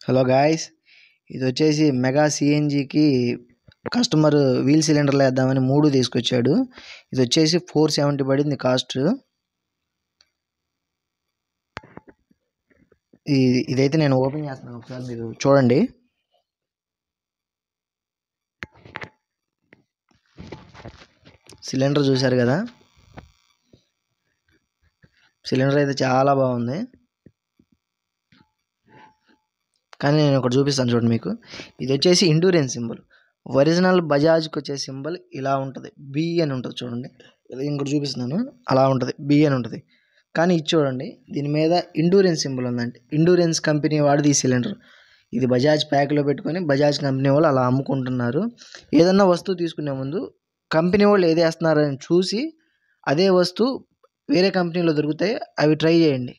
Hello guys, ఇది వచ్చేసి mega సిఎన్జికి customer wheel సిలిండర్లు వేద్దామని 3 తీసుకొచ్చాడు. ఇది వచ్చేసి 470 పడింది కాస్ట్. ఇదైతే నేను ఓపెన్ చేస్తున్నాను, ఒకసారి మీరు చూడండి. సిలిండర్ చూశారు కదా, సిలిండర్ అయితే చాలా బాగుంది. కానీ నేను ఒకటి చూపిస్తాను చూడండి మీకు. ఇది వచ్చేసి ఎండ్యూరెన్స్ సింబల్. ఒరిజినల్ బజాజ్కి వచ్చే సింబల్ ఇలా ఉంటుంది, బి అని ఉంటుంది చూడండి. ఇంకోటి చూపిస్తున్నాను, అలా ఉంటుంది, బి అని ఉంటుంది. కానీ ఇది చూడండి, దీని మీద ఎండ్యూరెన్స్ సింబల్ ఉందంటే ఎండ్యూరెన్స్ కంపెనీ వాడిది ఈ సిలిండర్. ఇది బజాజ్ ప్యాక్లో పెట్టుకొని బజాజ్ కంపెనీ వాళ్ళు అలా అమ్ముకుంటున్నారు. ఏదన్నా వస్తువు తీసుకునే ముందు కంపెనీ వాళ్ళు ఏది వేస్తున్నారని చూసి అదే వస్తువు వేరే కంపెనీలో దొరుకుతాయి, అవి ట్రై చేయండి.